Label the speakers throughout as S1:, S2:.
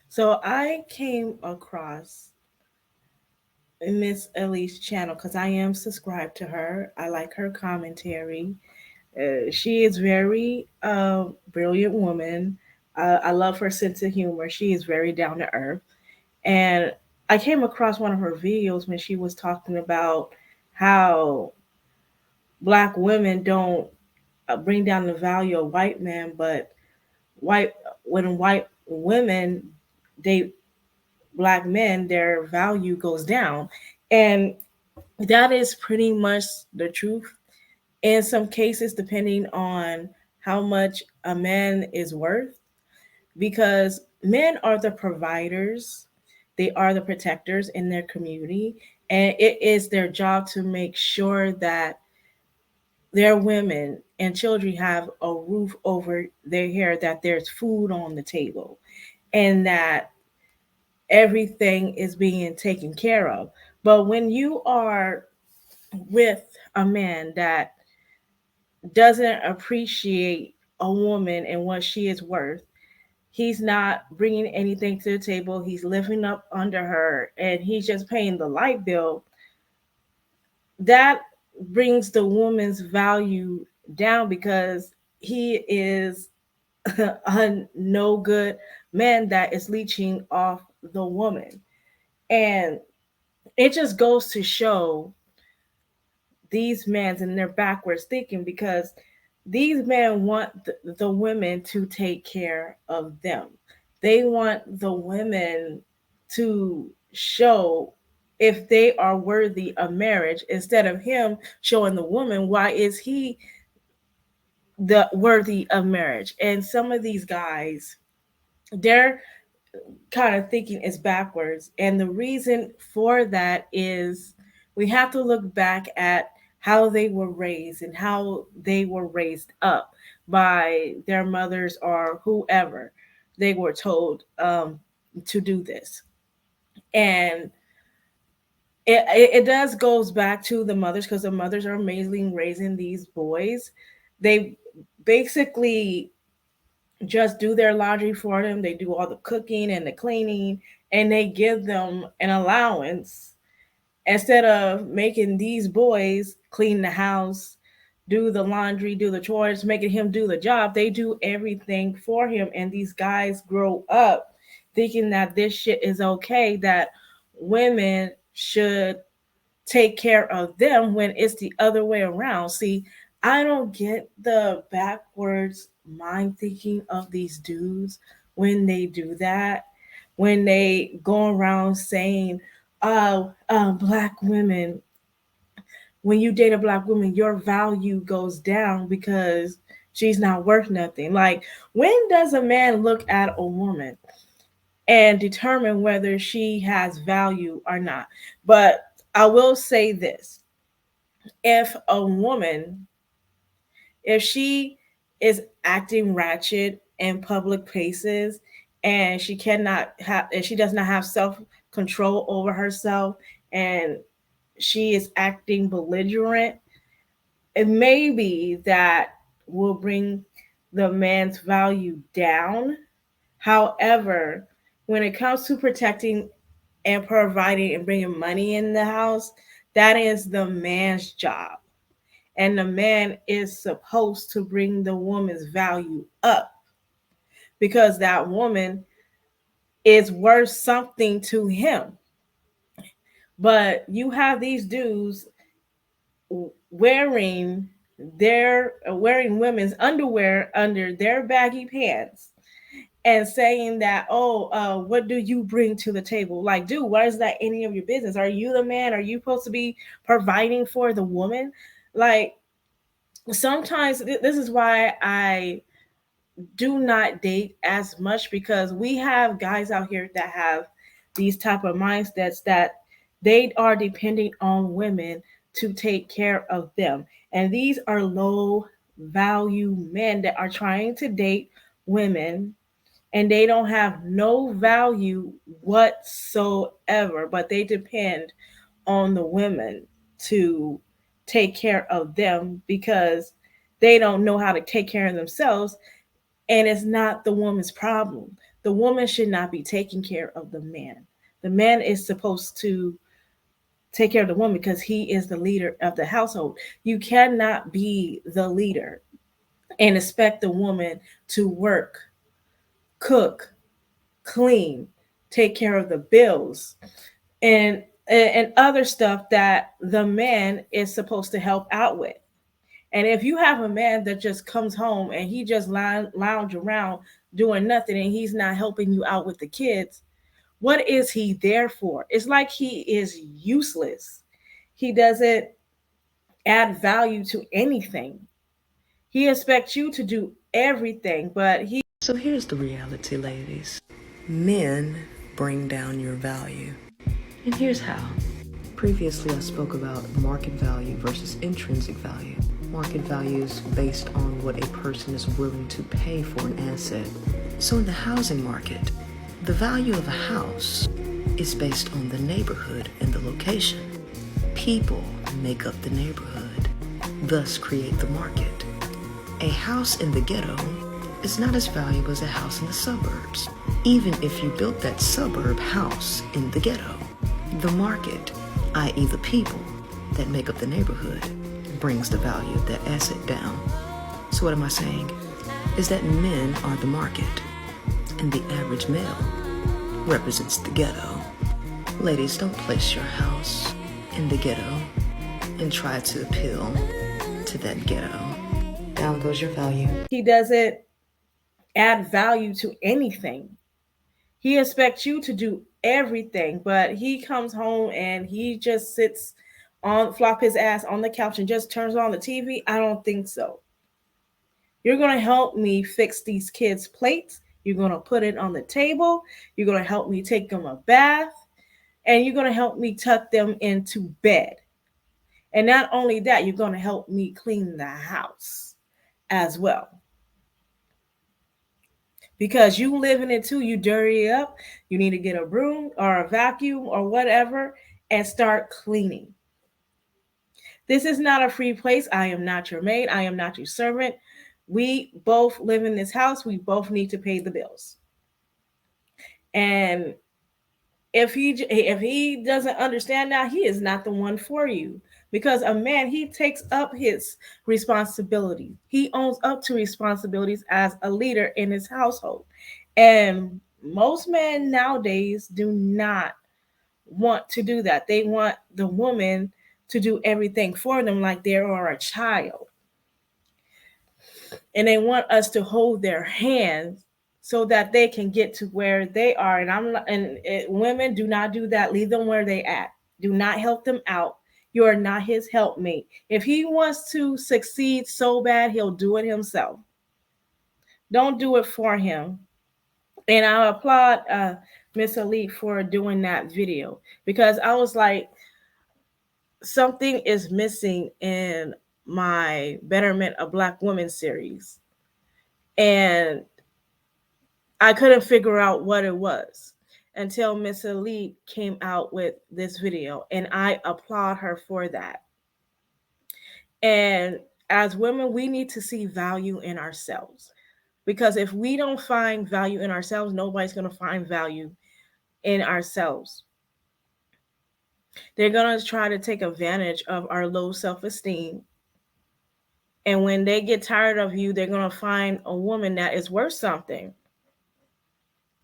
S1: So I came across Miss Elise channel because I am subscribed to her. I like her commentary. She is very brilliant woman. I love her sense of humor. She is very down to earth. And I came across one of her videos when she was talking about how black women don't bring down the value of white men, but white when white women date black men, their value goes down. And that is pretty much the truth in some cases, depending on how much a man is worth, because men are the providers, they are the protectors in their community, and it is their job to make sure that their women and children have a roof over their head, that there's food on the table, and that everything is being taken care of. But when you are with a man that doesn't appreciate a woman and what she is worth, he's not bringing anything to the table, he's living up under her, and he's just paying the light bill, that brings the woman's value down because he is a no good man that is leeching off the woman. And it just goes to show these men and their backwards thinking, because these men want the women to take care of them. They want the women to show if they are worthy of marriage, instead of him showing the woman why is he the worthy of marriage. And some of these guys, they're kind of thinking is backwards. And the reason for that is we have to look back at how they were raised and how they were raised up by their mothers or whoever they were told to do this. And it does goes back to the mothers, because the mothers are amazing raising these boys. They basically just do their laundry for them. They do all the cooking and the cleaning, and they give them an allowance instead of making these boys clean the house, do the laundry, do the chores, making him do the job. They do everything for him, and these guys grow up thinking that this shit is okay, that women should take care of them when it's the other way around. See, I don't get the backwards mind thinking of these dudes when they do that, when they go around saying, oh, black women, when you date a black woman, your value goes down because she's not worth nothing. Like, when does a man look at a woman and determine whether she has value or not? But I will say this, if a woman, if she is acting ratchet in public places, and she cannot have, and she does not have self control over herself, and she is acting belligerent, it may be that will bring the man's value down. However, when it comes to protecting and providing and bringing money in the house, that is the man's job. And the man is supposed to bring the woman's value up, because that woman is worth something to him. But you have these dudes wearing wearing women's underwear under their baggy pants and saying that, oh, what do you bring to the table? Like, dude, why is that any of your business? Are you the man? Are you supposed to be providing for the woman? Like, sometimes this is why I do not date as much, because we have guys out here that have these type of mindsets that they are depending on women to take care of them, and these are low value men that are trying to date women, and they don't have no value whatsoever, but they depend on the women to take care of them because they don't know how to take care of themselves. And it's not the woman's problem. The woman should not be taking care of the man. The man is supposed to take care of the woman because he is the leader of the household. You cannot be the leader and expect the woman to work, cook, clean, take care of the bills, and and other stuff that the man is supposed to help out with. And if you have a man that just comes home and he just lounge around doing nothing and he's not helping you out with the kids, what is he there for? It's like he is useless. He doesn't add value to anything. He expects you to do everything, but he.
S2: So here's the reality, ladies. Men bring down your value. And here's how. Previously, I spoke about market value versus intrinsic value. Market value is based on what a person is willing to pay for an asset. So in the housing market, the value of a house is based on the neighborhood and the location. People make up the neighborhood, thus create the market. A house in the ghetto is not as valuable as a house in the suburbs, even if you built that suburb house in the ghetto. The market, i.e. the people that make up the neighborhood, brings the value of that asset down. So what am I saying? Is that men are the market, and the average male represents the ghetto. Ladies, don't place your house in the ghetto and try to appeal to that ghetto. Down goes your value.
S1: He doesn't add value to anything. He expects you to do everything, but he comes home and he just sits on, flop his ass on the couch and just turns on the TV. I don't think so. You're going to help me fix these kids' plates. You're going to put it on the table. You're going to help me take them a bath. And you're going to help me tuck them into bed. And not only that, you're going to help me clean the house as well. Because you live in it too, you dirty it up. You need to get a broom or a vacuum or whatever and start cleaning. This is not a free place. I am not your maid. I am not your servant. We both live in this house. We both need to pay the bills. And if he doesn't understand that, he is not the one for you. Because a man, he takes up his responsibility. He owns up to responsibilities as a leader in his household. And most men nowadays do not want to do that. They want the woman to do everything for them like they are a child. And they want us to hold their hands so that they can get to where they are. And women, do not do that. Leave them where they at. Do not help them out. You are not his helpmate. If he wants to succeed so bad, he'll do it himself. Don't do it for him. And I applaud Miss Elite for doing that video, because I was like, something is missing in my Betterment of Black Women series. And I couldn't figure out what it was until Miss Elite came out with this video. And I applaud her for that. And as women, we need to see value in ourselves. Because if we don't find value in ourselves, nobody's going to find value in ourselves. They're going to try to take advantage of our low self-esteem. And when they get tired of you, they're going to find a woman that is worth something.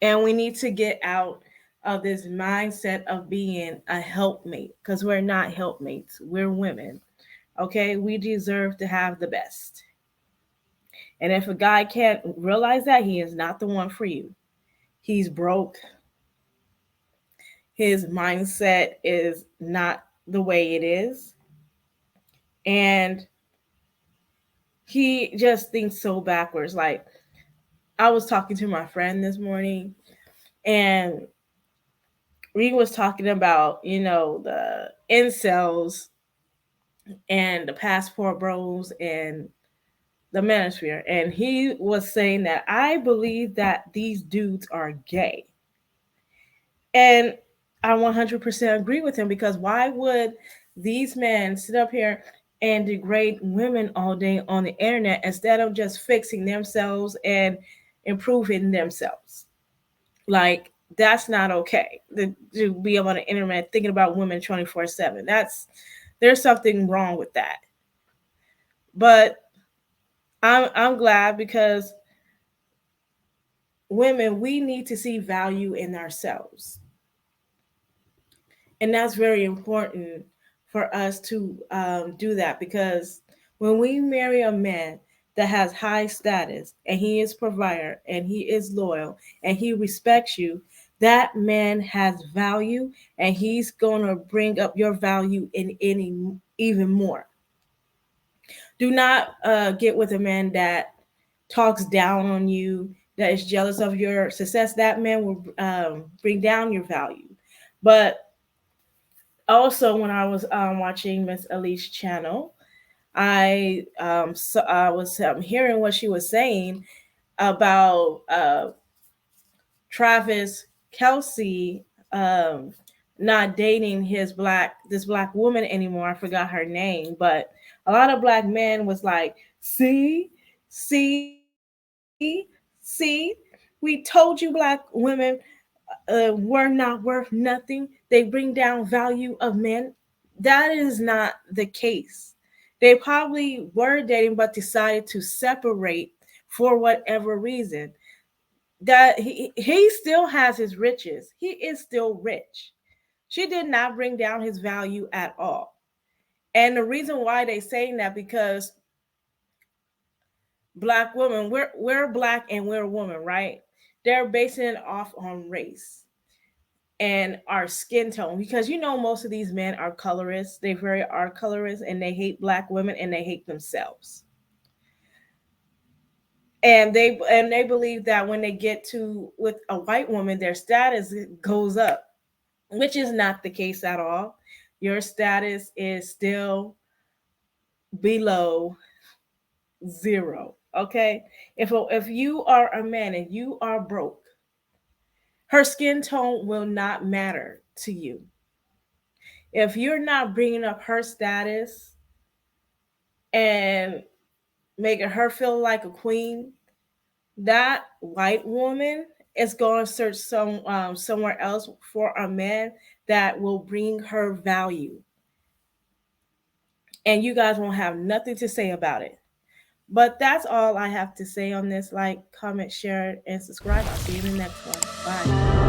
S1: And we need to get out of this mindset of being a helpmate, because we're not helpmates. We're women. Okay? We deserve to have the best. And if a guy can't realize that, he is not the one for you. He's broke. His mindset is not the way it is. And he just thinks so backwards. Like, I was talking to my friend this morning, and we was talking about, the incels and the passport bros and the manosphere. And he was saying that I believe that these dudes are gay. And I 100% agree with him, because why would these men sit up here and degrade women all day on the internet instead of just fixing themselves and improving themselves? Like, that's not okay to be on the internet thinking about women 24/7. That's There's something wrong with that. But I'm glad because women, we need to see value in ourselves. And that's very important for us to do that, because when we marry a man that has high status and he is provider and he is loyal and he respects you, that man has value, and he's going to bring up your value in any even more. Do not get with a man that talks down on you, that is jealous of your success. That man will bring down your value. But also, when I was watching Miss Elise channel, I was hearing what she was saying about Travis Kelsey not dating this black woman anymore. I forgot her name, but a lot of black men was like, see, we told you black women were not worth nothing. They bring down value of men. That is not the case. They probably were dating but decided to separate for whatever reason. That he still has his riches. He is still rich. She did not bring down his value at all. And the reason why they saying that, because black women, we're black and we're a woman, right? They're basing it off on race and our skin tone, because most of these men are colorists. They very are colorists, and they hate black women and they hate themselves. And they believe that when they get to with a white woman, their status goes up, which is not the case at all. Your status is still below zero. Okay, if you are a man and you are broke, her skin tone will not matter to you. If you're not bringing up her status and making her feel like a queen, that white woman is going to search somewhere else for a man that will bring her value, and you guys won't have nothing to say about it. But that's all I have to say on this. Like, comment, share, and subscribe. I'll see you in the next one. Bye.